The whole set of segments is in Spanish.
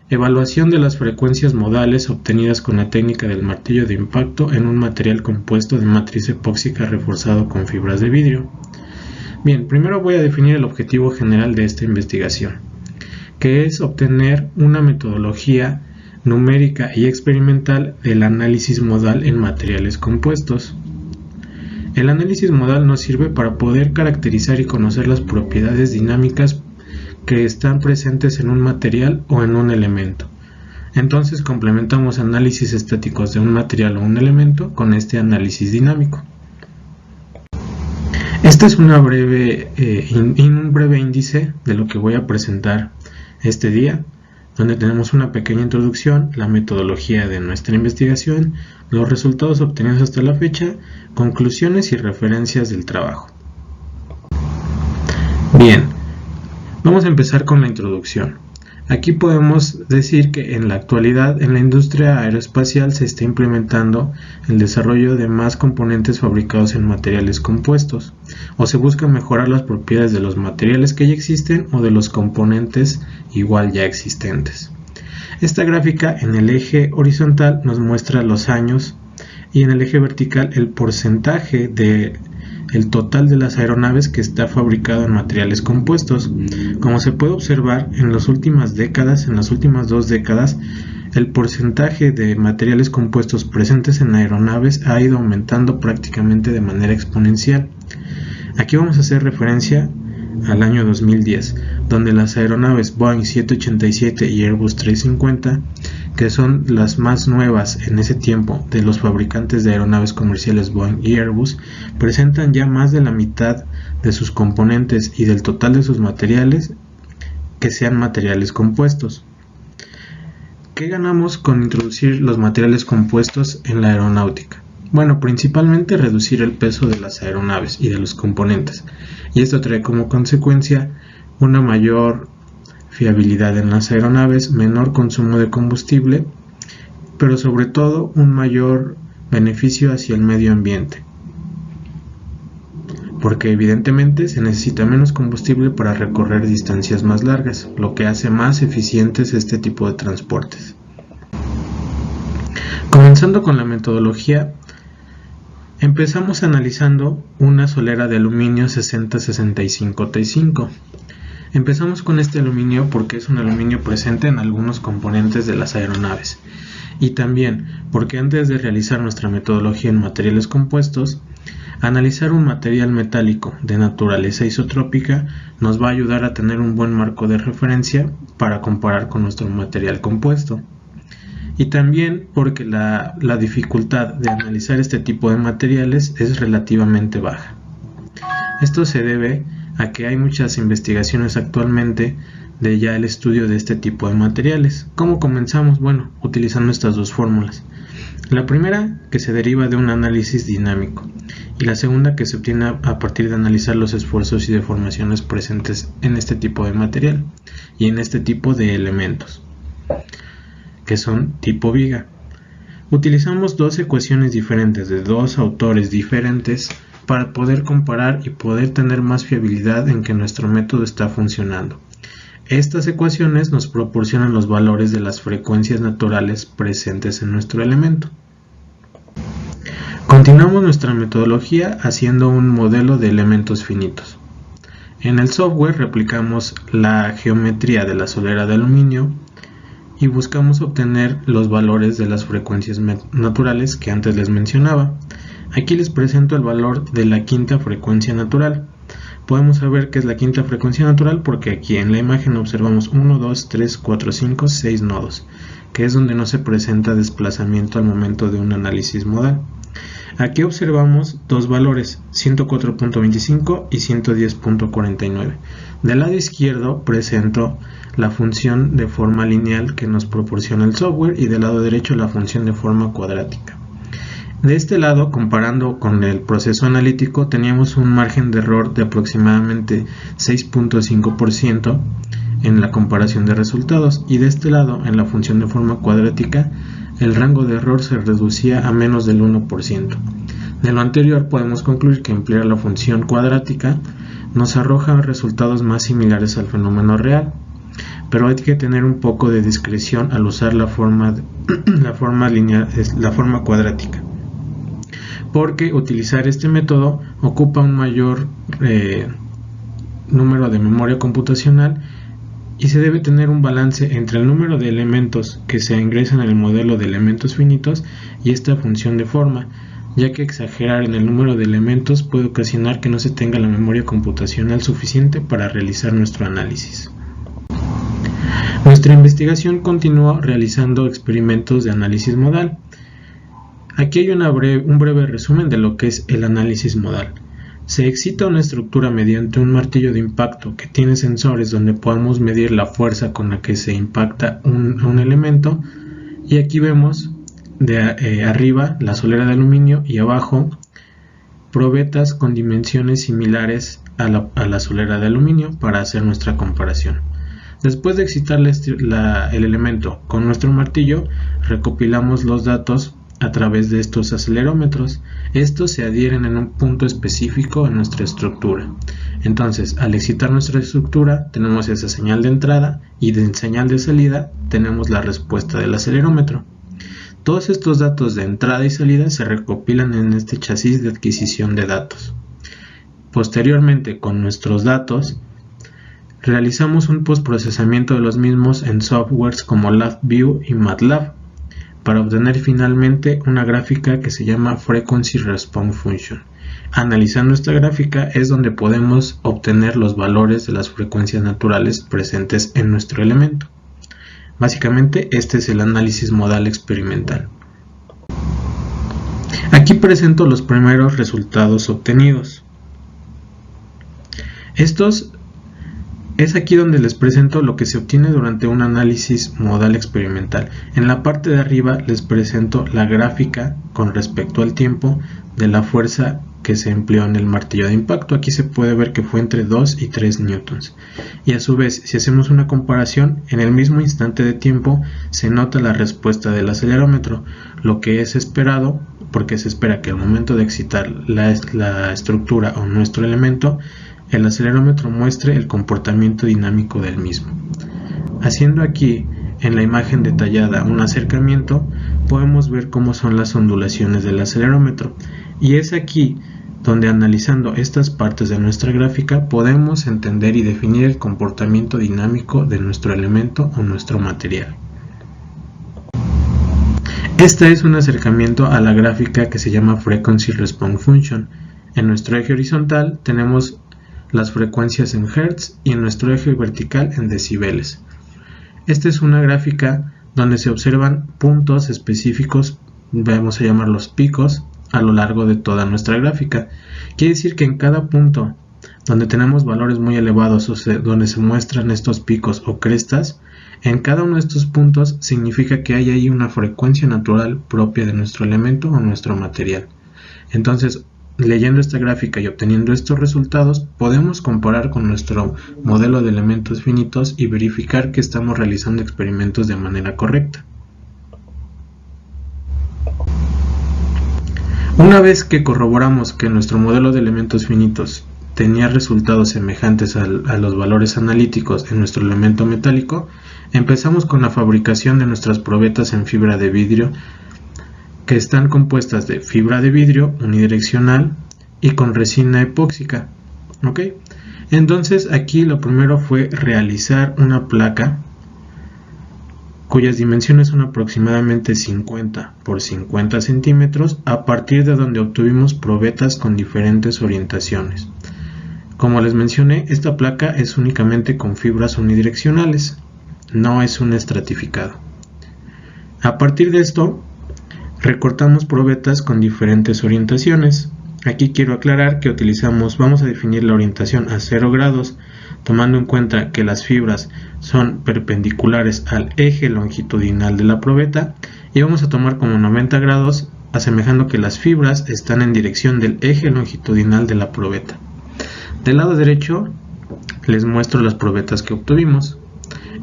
Evaluación de las frecuencias modales obtenidas con la técnica del martillo de impacto en un material compuesto de matriz epóxica reforzado con fibras de vidrio. Bien, primero voy a definir el objetivo general de esta investigación, que es obtener una metodología numérica y experimental del análisis modal en materiales compuestos. El análisis modal nos sirve para poder caracterizar y conocer las propiedades dinámicas que están presentes en un material o en un elemento. Entonces complementamos análisis estáticos de un material o un elemento con este análisis dinámico. Este es un breve índice de lo que voy a presentar este día, donde tenemos una pequeña introducción, la metodología de nuestra investigación, los resultados obtenidos hasta la fecha, conclusiones y referencias del trabajo. Bien, vamos a empezar con la introducción. Aquí podemos decir que en la actualidad en la industria aeroespacial se está implementando el desarrollo de más componentes fabricados en materiales compuestos, o se busca mejorar las propiedades de los materiales que ya existen o de los componentes igual ya existentes. Esta gráfica en el eje horizontal nos muestra los años y en el eje vertical el porcentaje de el total de las aeronaves que está fabricado en materiales compuestos. Como se puede observar, en las últimas 2 décadas, el porcentaje de materiales compuestos presentes en aeronaves ha ido aumentando prácticamente de manera exponencial. Aquí vamos a hacer referencia al año 2010, donde las aeronaves Boeing 787 y Airbus 350, que son las más nuevas en ese tiempo de los fabricantes de aeronaves comerciales Boeing y Airbus, presentan ya más de la mitad de sus componentes y del total de sus materiales que sean materiales compuestos. ¿Qué ganamos con introducir los materiales compuestos en la aeronáutica? Bueno, principalmente reducir el peso de las aeronaves y de los componentes, y esto trae como consecuencia una mayor fiabilidad en las aeronaves, menor consumo de combustible, pero sobre todo un mayor beneficio hacia el medio ambiente, porque evidentemente se necesita menos combustible para recorrer distancias más largas, lo que hace más eficientes este tipo de transportes. Comenzando con la metodología, empezamos analizando una solera de aluminio 6065 T5. Empezamos con este aluminio porque es un aluminio presente en algunos componentes de las aeronaves, y también porque antes de realizar nuestra metodología en materiales compuestos, analizar un material metálico de naturaleza isotrópica nos va a ayudar a tener un buen marco de referencia para comparar con nuestro material compuesto. Y también porque la dificultad de analizar este tipo de materiales es relativamente baja. Esto se debe a que hay muchas investigaciones actualmente de ya el estudio de este tipo de materiales. ¿Cómo comenzamos? Bueno, utilizando estas dos fórmulas. La primera, que se deriva de un análisis dinámico, y la segunda, que se obtiene a partir de analizar los esfuerzos y deformaciones presentes en este tipo de material y en este tipo de elementos, que son tipo viga. Utilizamos dos ecuaciones diferentes de dos autores diferentes para poder comparar y poder tener más fiabilidad en que nuestro método está funcionando. Estas ecuaciones nos proporcionan los valores de las frecuencias naturales presentes en nuestro elemento. Continuamos nuestra metodología haciendo un modelo de elementos finitos. En el software replicamos la geometría de la solera de aluminio y buscamos obtener los valores de las frecuencias naturales que antes les mencionaba. Aquí les presento el valor de la quinta frecuencia natural. Podemos saber que es la quinta frecuencia natural porque aquí en la imagen observamos 1, 2, 3, 4, 5, 6 nodos, que es donde no se presenta desplazamiento al momento de un análisis modal. Aquí observamos dos valores, 104.25 y 110.49. Del lado izquierdo presento la función de forma lineal que nos proporciona el software y del lado derecho la función de forma cuadrática. De este lado, comparando con el proceso analítico, teníamos un margen de error de aproximadamente 6.5% en la comparación de resultados, y de este lado, en la función de forma cuadrática, el rango de error se reducía a menos del 1%. De lo anterior podemos concluir que emplear la función cuadrática nos arroja resultados más similares al fenómeno real. pero hay que tener un poco de discreción al usar la forma lineal, la forma cuadrática, porque utilizar este método ocupa un mayor número de memoria computacional y se debe tener un balance entre el número de elementos que se ingresan en el modelo de elementos finitos y esta función de forma, ya que exagerar en el número de elementos puede ocasionar que no se tenga la memoria computacional suficiente para realizar nuestro análisis. Nuestra investigación continuó realizando experimentos de análisis modal. Aquí hay un breve resumen de lo que es el análisis modal. Se excita una estructura mediante un martillo de impacto que tiene sensores donde podemos medir la fuerza con la que se impacta un elemento, y aquí vemos de arriba la solera de aluminio y abajo probetas con dimensiones similares a la solera de aluminio para hacer nuestra comparación. Después de excitar el elemento con nuestro martillo, recopilamos los datos a través de estos acelerómetros. Estos se adhieren en un punto específico en nuestra estructura. Entonces, al excitar nuestra estructura, tenemos esa señal de entrada y de señal de salida tenemos la respuesta del acelerómetro. Todos estos datos de entrada y salida se recopilan en este chasis de adquisición de datos. Posteriormente, con nuestros datos, realizamos un postprocesamiento de los mismos en softwares como LabVIEW y MATLAB, para obtener finalmente una gráfica que se llama Frequency Response Function. Analizando esta gráfica es donde podemos obtener los valores de las frecuencias naturales presentes en nuestro elemento. Básicamente este es el análisis modal experimental. Aquí presento los primeros resultados obtenidos. Es aquí donde les presento lo que se obtiene durante un análisis modal experimental. En la parte de arriba les presento la gráfica con respecto al tiempo de la fuerza que se empleó en el martillo de impacto. Aquí se puede ver que fue entre 2 y 3 newtons. Y a su vez, si hacemos una comparación, en el mismo instante de tiempo se nota la respuesta del acelerómetro, lo que es esperado, porque se espera que al momento de excitar la estructura o nuestro elemento, el acelerómetro muestre el comportamiento dinámico del mismo. Haciendo aquí en la imagen detallada un acercamiento, podemos ver cómo son las ondulaciones del acelerómetro, y es aquí donde, analizando estas partes de nuestra gráfica, podemos entender y definir el comportamiento dinámico de nuestro elemento o nuestro material. Este es un acercamiento a la gráfica que se llama Frequency Response Function. En nuestro eje horizontal tenemos las frecuencias en Hz y en nuestro eje vertical en decibeles. Esta es una gráfica donde se observan puntos específicos, vamos a llamarlos picos, a lo largo de toda nuestra gráfica. Quiere decir que en cada punto donde tenemos valores muy elevados, donde se muestran estos picos o crestas, en cada uno de estos puntos significa que hay ahí una frecuencia natural propia de nuestro elemento o nuestro material. Entonces, leyendo esta gráfica y obteniendo estos resultados, podemos comparar con nuestro modelo de elementos finitos y verificar que estamos realizando experimentos de manera correcta. Una vez que corroboramos que nuestro modelo de elementos finitos tenía resultados semejantes a los valores analíticos en nuestro elemento metálico, empezamos con la fabricación de nuestras probetas en fibra de vidrio, que están compuestas de fibra de vidrio unidireccional y con resina epóxica. ¿Ok? Entonces aquí lo primero fue realizar una placa cuyas dimensiones son aproximadamente 50 por 50 centímetros, a partir de donde obtuvimos probetas con diferentes orientaciones. Como les mencioné, esta placa es únicamente con fibras unidireccionales, no es un estratificado. A partir de esto, recortamos probetas con diferentes orientaciones. Aquí quiero aclarar que vamos a definir la orientación a 0 grados, tomando en cuenta que las fibras son perpendiculares al eje longitudinal de la probeta, y vamos a tomar como 90 grados, asemejando que las fibras están en dirección del eje longitudinal de la probeta. Del lado derecho les muestro las probetas que obtuvimos.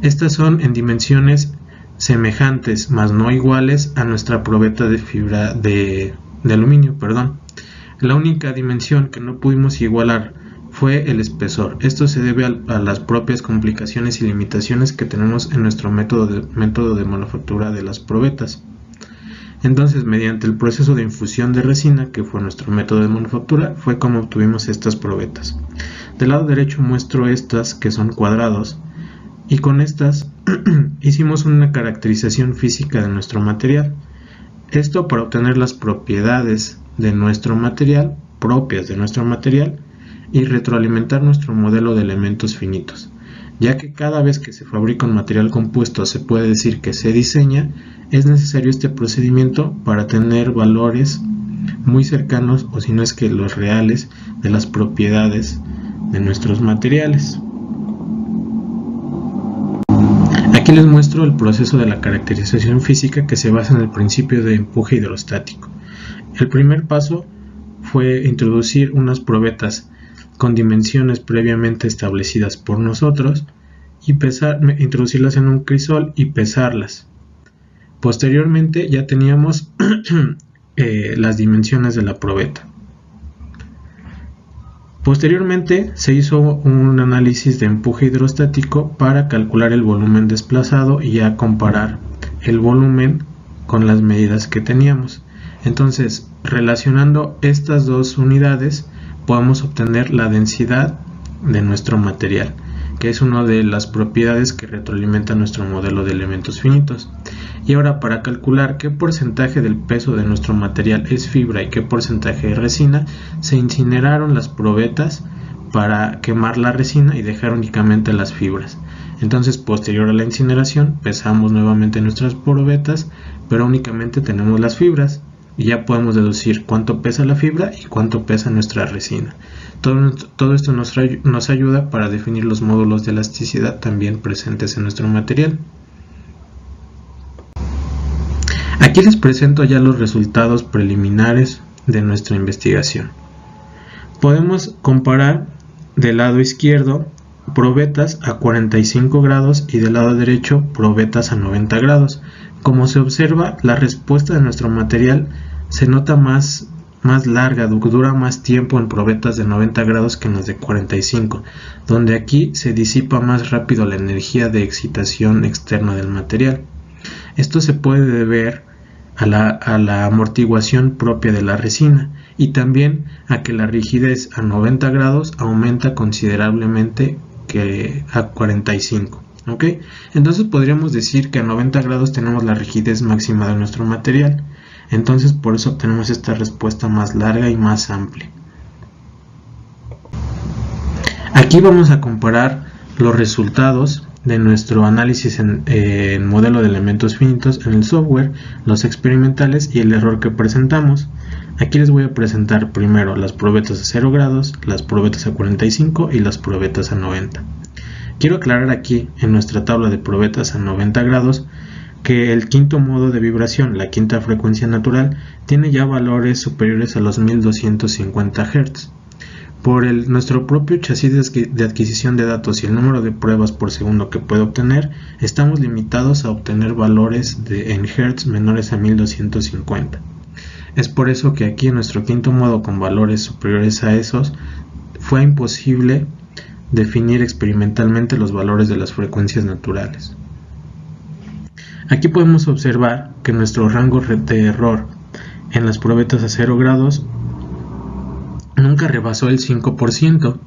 Estas son en dimensiones semejantes, mas no iguales, a nuestra probeta de fibra de aluminio. La única dimensión que no pudimos igualar fue el espesor. Esto se debe a las propias complicaciones y limitaciones que tenemos en nuestro método de manufactura de las probetas. Entonces, mediante el proceso de infusión de resina, que fue nuestro método de manufactura, fue como obtuvimos estas probetas. Del lado derecho muestro estas, que son cuadrados, y con estas hicimos una caracterización física de nuestro material. Esto para obtener las propiedades de nuestro material, propias de nuestro material, y retroalimentar nuestro modelo de elementos finitos, ya que cada vez que se fabrica un material compuesto se puede decir que se diseña, es necesario este procedimiento para tener valores muy cercanos, o si no es que los reales, de las propiedades de nuestros materiales. Aquí les muestro el proceso de la caracterización física, que se basa en el principio de empuje hidrostático. El primer paso fue introducir unas probetas con dimensiones previamente establecidas por nosotros y introducirlas en un crisol y pesarlas. Posteriormente ya teníamos las dimensiones de la probeta. Posteriormente se hizo un análisis de empuje hidrostático para calcular el volumen desplazado y a comparar el volumen con las medidas que teníamos. Entonces, relacionando estas dos unidades, podemos obtener la densidad de nuestro material, que es una de las propiedades que retroalimenta nuestro modelo de elementos finitos. Y ahora, para calcular qué porcentaje del peso de nuestro material es fibra y qué porcentaje es resina, se incineraron las probetas para quemar la resina y dejar únicamente las fibras. Entonces, posterior a la incineración, pesamos nuevamente nuestras probetas, pero únicamente tenemos las fibras. Y ya podemos deducir cuánto pesa la fibra y cuánto pesa nuestra resina. Todo esto nos ayuda para definir los módulos de elasticidad también presentes en nuestro material. Aquí les presento ya los resultados preliminares de nuestra investigación. Podemos comparar del lado izquierdo probetas a 45 grados y del lado derecho probetas a 90 grados. Como se observa, la respuesta de nuestro material se nota más larga, dura más tiempo en probetas de 90 grados que en las de 45, donde aquí se disipa más rápido la energía de excitación externa del material. Esto se puede deber a la amortiguación propia de la resina y también a que la rigidez a 90 grados aumenta considerablemente que a 45. ¿Ok? Entonces podríamos decir que a 90 grados tenemos la rigidez máxima de nuestro material. Entonces por eso obtenemos esta respuesta más larga y más amplia. Aquí vamos a comparar los resultados de nuestro análisis en modelo de elementos finitos en el software, los experimentales y el error que presentamos. Aquí les voy a presentar primero las probetas a 0 grados, las probetas a 45 y las probetas a 90. Quiero aclarar aquí en nuestra tabla de probetas a 90 grados que el quinto modo de vibración, la quinta frecuencia natural, tiene ya valores superiores a los 1250 Hz. Por nuestro propio chasis de adquisición de datos y el número de pruebas por segundo que puede obtener, estamos limitados a obtener valores en Hz menores a 1250. Es por eso que aquí en nuestro quinto modo con valores superiores a esos, fue imposible definir experimentalmente los valores de las frecuencias naturales. Aquí podemos observar que nuestro rango de error en las probetas a 0 grados nunca rebasó el 5%.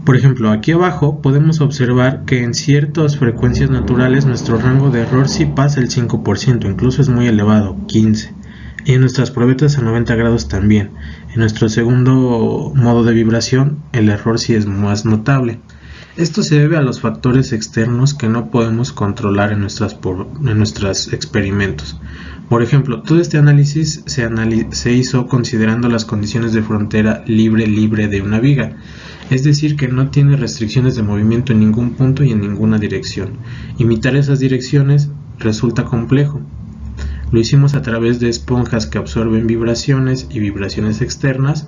Por ejemplo, aquí abajo podemos observar que en ciertas frecuencias naturales nuestro rango de error sí pasa el 5%, incluso es muy elevado, 15%. Y en nuestras probetas a 90 grados también. En nuestro segundo modo de vibración el error sí es más notable. Esto se debe a los factores externos que no podemos controlar en nuestros experimentos. Por ejemplo, todo este análisis se hizo considerando las condiciones de frontera libre de una viga, es decir, que no tiene restricciones de movimiento en ningún punto y en ninguna dirección. Imitar esas direcciones resulta complejo. Lo hicimos a través de esponjas que absorben vibraciones y vibraciones externas,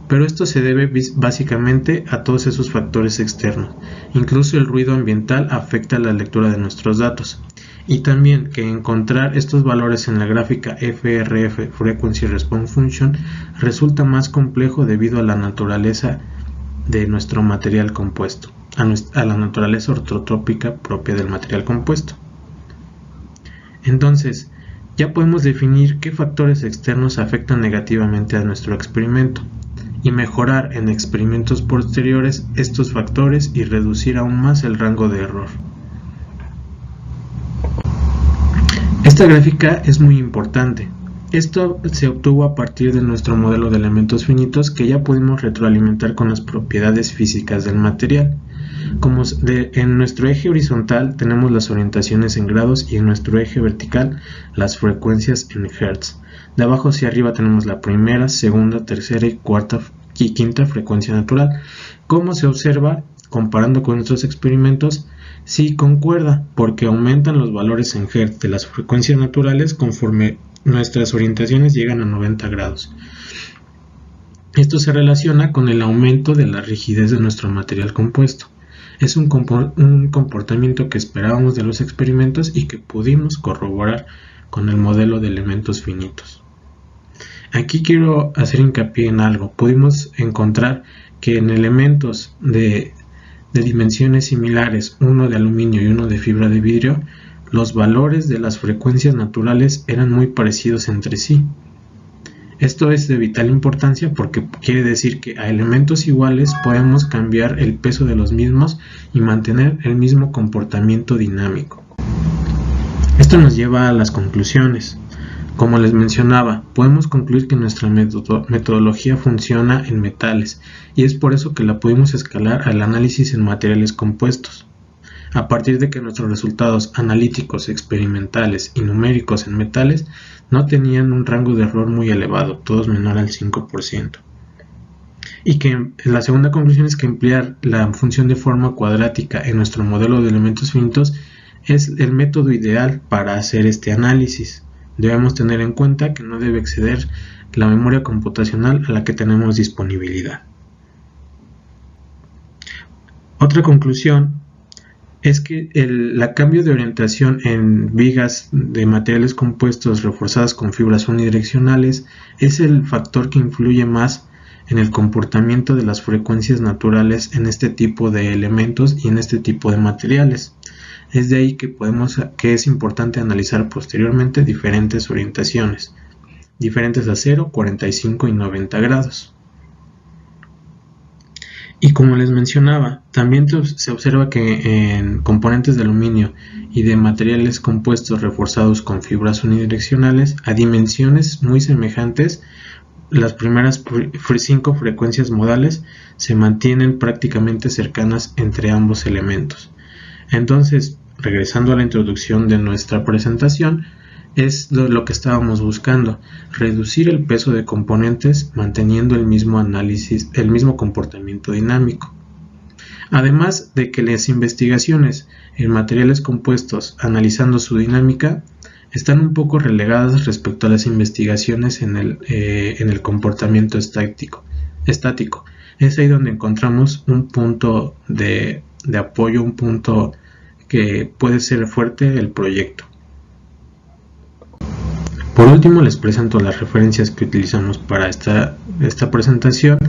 pero esto se debe básicamente a todos esos factores externos. Incluso el ruido ambiental afecta la lectura de nuestros datos. y también que encontrar estos valores en la gráfica FRF, Frequency Response Function, resulta más complejo debido a la naturaleza de nuestro material compuesto, a la naturaleza ortotrópica propia del material compuesto. Entonces, ya podemos definir qué factores externos afectan negativamente a nuestro experimento y mejorar en experimentos posteriores estos factores y reducir aún más el rango de error. Esta gráfica es muy importante. Esto se obtuvo a partir de nuestro modelo de elementos finitos que ya pudimos retroalimentar con las propiedades físicas del material. Como en nuestro eje horizontal tenemos las orientaciones en grados y en nuestro eje vertical las frecuencias en hertz. De abajo hacia arriba tenemos la primera, segunda, tercera y cuarta y quinta frecuencia natural. Como se observa, comparando con nuestros experimentos, sí concuerda, porque aumentan los valores en hertz de las frecuencias naturales conforme nuestras orientaciones llegan a 90 grados. Esto se relaciona con el aumento de la rigidez de nuestro material compuesto. Es un comportamiento que esperábamos de los experimentos y que pudimos corroborar con el modelo de elementos finitos. Aquí quiero hacer hincapié en algo. Pudimos encontrar que en elementos de dimensiones similares, uno de aluminio y uno de fibra de vidrio, los valores de las frecuencias naturales eran muy parecidos entre sí. Esto es de vital importancia porque quiere decir que a elementos iguales podemos cambiar el peso de los mismos y mantener el mismo comportamiento dinámico. Esto nos lleva a las conclusiones. Como les mencionaba, podemos concluir que nuestra metodología funciona en metales y es por eso que la pudimos escalar al análisis en materiales compuestos. A partir de que nuestros resultados analíticos, experimentales y numéricos en metales no tenían un rango de error muy elevado, todos menor al 5%. Y que la segunda conclusión es que emplear la función de forma cuadrática en nuestro modelo de elementos finitos es el método ideal para hacer este análisis. Debemos tener en cuenta que no debe exceder la memoria computacional a la que tenemos disponibilidad. Otra conclusión es que el cambio de orientación en vigas de materiales compuestos reforzadas con fibras unidireccionales es el factor que influye más en el comportamiento de las frecuencias naturales en este tipo de elementos y en este tipo de materiales. Es de ahí que es importante analizar posteriormente diferentes orientaciones, diferentes a 0, 45 y 90 grados. Y como les mencionaba, también se observa que en componentes de aluminio y de materiales compuestos reforzados con fibras unidireccionales a dimensiones muy semejantes, las primeras 5 frecuencias modales se mantienen prácticamente cercanas entre ambos elementos. Entonces, regresando a la introducción de nuestra presentación, es lo que estábamos buscando, reducir el peso de componentes manteniendo el mismo análisis, el mismo comportamiento dinámico. Además de que las investigaciones en materiales compuestos analizando su dinámica están un poco relegadas respecto a las investigaciones en el comportamiento estático. Es ahí donde encontramos un punto de apoyo, un punto que puede ser fuerte el proyecto. Por último, les presento las referencias que utilizamos para esta presentación.